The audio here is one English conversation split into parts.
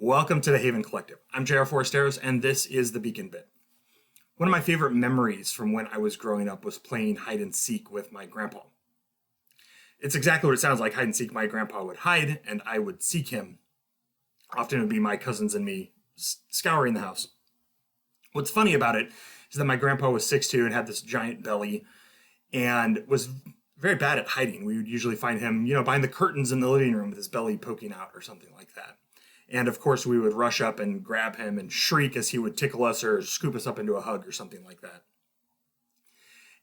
Welcome to the Haven Collective. I'm J.R. Foresteros, and this is the Beacon Bit. One of my favorite memories from when I was growing up was playing hide and seek with my grandpa. It's exactly what it sounds like, hide and seek. My grandpa would hide, and I would seek him. Often it would be my cousins and me scouring the house. What's funny about it is that my grandpa was 6'2" and had this giant belly and was very bad at hiding. We would usually find him, behind the curtains in the living room with his belly poking out or something like that. And of course, we would rush up and grab him and shriek as he would tickle us or scoop us up into a hug or something like that.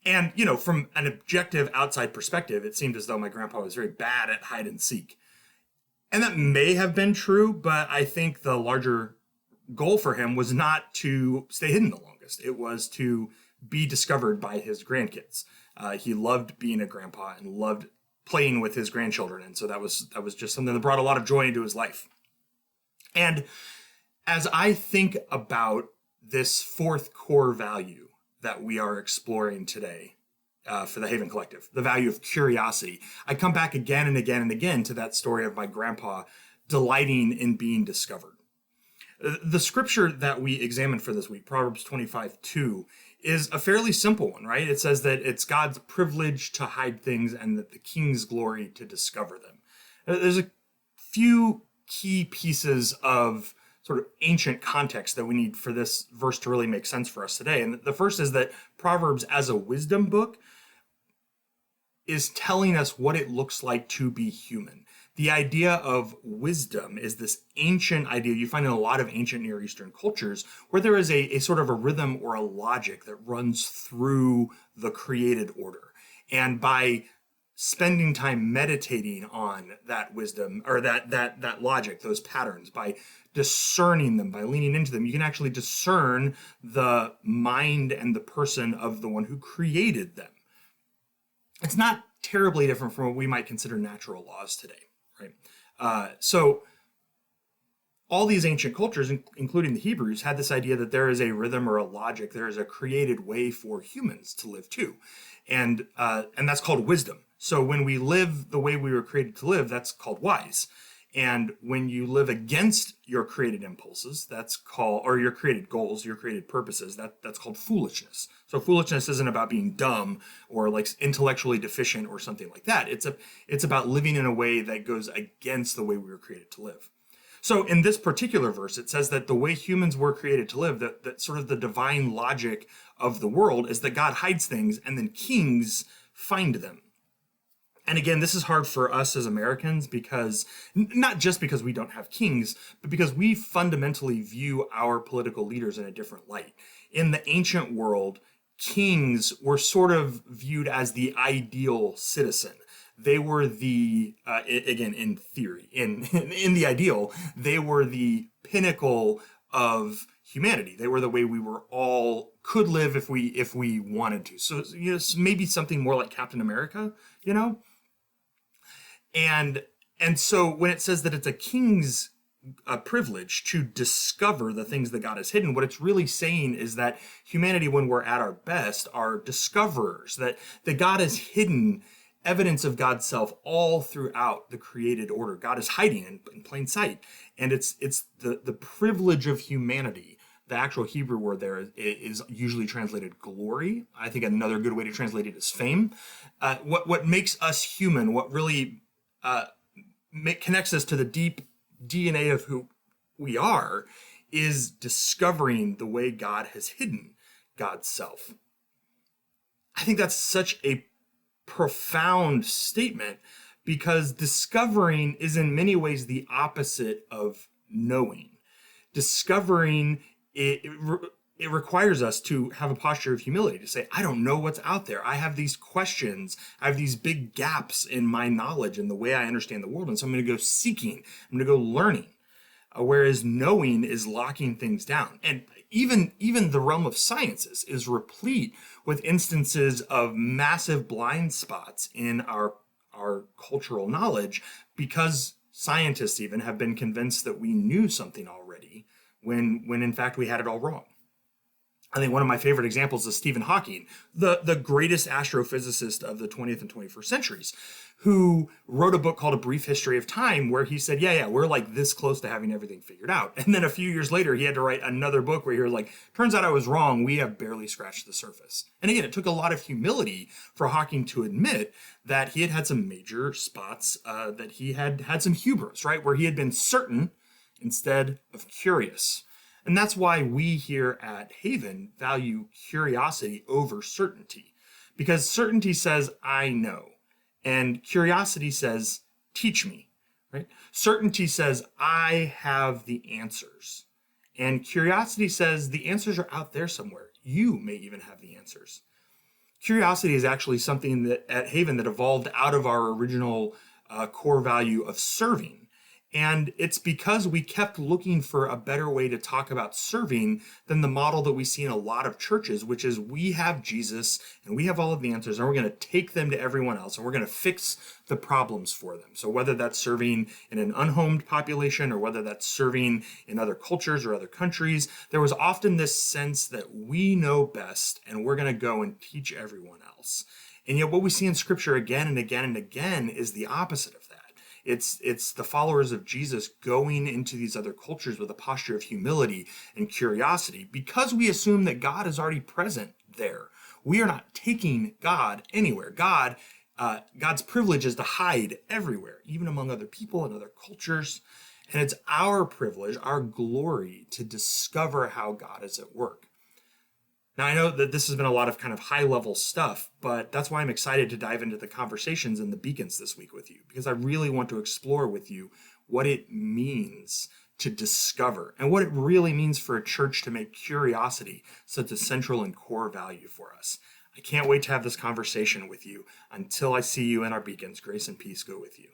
And, from an objective outside perspective, it seemed as though my grandpa was very bad at hide and seek. And that may have been true, but I think the larger goal for him was not to stay hidden the longest. It was to be discovered by his grandkids. He loved being a grandpa and loved playing with his grandchildren. And so that was just something that brought a lot of joy into his life. And as I think about this fourth core value that we are exploring today for the Haven Collective, the value of curiosity, I come back again and again and again to that story of my grandpa delighting in being discovered. The scripture that we examined for this week, Proverbs 25:2, is a fairly simple one, right? It says that it's God's privilege to hide things and that the king's glory to discover them. There's a few key pieces of sort of ancient context that we need for this verse to really make sense for us today. And the first is that Proverbs as a wisdom book is telling us what it looks like to be human. The idea of wisdom is this ancient idea you find in a lot of ancient Near Eastern cultures where there is a sort of a rhythm or a logic that runs through the created order. And by spending time meditating on that wisdom or that logic, those patterns, by discerning them, by leaning into them, you can actually discern the mind and the person of the one who created them. It's not terribly different from what we might consider natural laws today, right? So all these ancient cultures, including the Hebrews, had this idea that there is a rhythm or a logic, there is a created way for humans to live too. And that's called wisdom. So when we live the way we were created to live, that's called wise. And when you live against your created impulses, or your created goals, your created purposes, that's called foolishness. So foolishness isn't about being dumb or like intellectually deficient or something like that. It's about living in a way that goes against the way we were created to live. So in this particular verse, it says that the way humans were created to live, that sort of the divine logic of the world is that God hides things and then kings find them. And again, this is hard for us as Americans because, not just because we don't have kings, but because we fundamentally view our political leaders in a different light. In the ancient world, kings were sort of viewed as the ideal citizen. They were again, in theory, in the ideal, they were the pinnacle of humanity. They were the way we were all could live if we wanted to. So, maybe something more like Captain America, And so when it says that it's a king's privilege to discover the things that God has hidden, what it's really saying is that humanity, when we're at our best, are discoverers, that God has hidden evidence of God's self all throughout the created order. God is hiding in plain sight. And it's the privilege of humanity. The actual Hebrew word there is usually translated glory. I think another good way to translate it is fame. What makes us human, what really connects us to the deep DNA of who we are, is discovering the way God has hidden God's self. I think that's such a profound statement because discovering is in many ways the opposite of knowing. Discovering it requires us to have a posture of humility, to say, I don't know what's out there. I have these questions. I have these big gaps in my knowledge and the way I understand the world. And so I'm going to go seeking. I'm going to go learning. Whereas knowing is locking things down. And even the realm of sciences is replete with instances of massive blind spots in our cultural knowledge because scientists even have been convinced that we knew something already when in fact we had it all wrong. I think one of my favorite examples is Stephen Hawking, the greatest astrophysicist of the 20th and 21st centuries, who wrote a book called A Brief History of Time, where he said, yeah, we're like this close to having everything figured out. And then a few years later, he had to write another book where he was like, turns out I was wrong. We have barely scratched the surface. And again, it took a lot of humility for Hawking to admit that he had had some major spots, that he had had some hubris, right? Where he had been certain instead of curious. And that's why we here at Haven value curiosity over certainty, because certainty says, I know. And curiosity says, teach me, right? Certainty says, I have the answers. And curiosity says, the answers are out there somewhere. You may even have the answers. Curiosity is actually something that at Haven that evolved out of our original core value of serving. And it's because we kept looking for a better way to talk about serving than the model that we see in a lot of churches, which is we have Jesus and we have all of the answers and we're going to take them to everyone else and we're going to fix the problems for them. So whether that's serving in an unhomed population or whether that's serving in other cultures or other countries, there was often this sense that we know best and we're going to go and teach everyone else. And yet what we see in Scripture again and again and again is the opposite of that. It's the followers of Jesus going into these other cultures with a posture of humility and curiosity because we assume that God is already present there. We are not taking God anywhere. God's privilege is to hide everywhere, even among other people and other cultures. And it's our privilege, our glory, to discover how God is at work. Now, I know that this has been a lot of kind of high-level stuff, but that's why I'm excited to dive into the conversations and the beacons this week with you, because I really want to explore with you what it means to discover and what it really means for a church to make curiosity such a central and core value for us. I can't wait to have this conversation with you. Until I see you in our beacons, grace and peace go with you.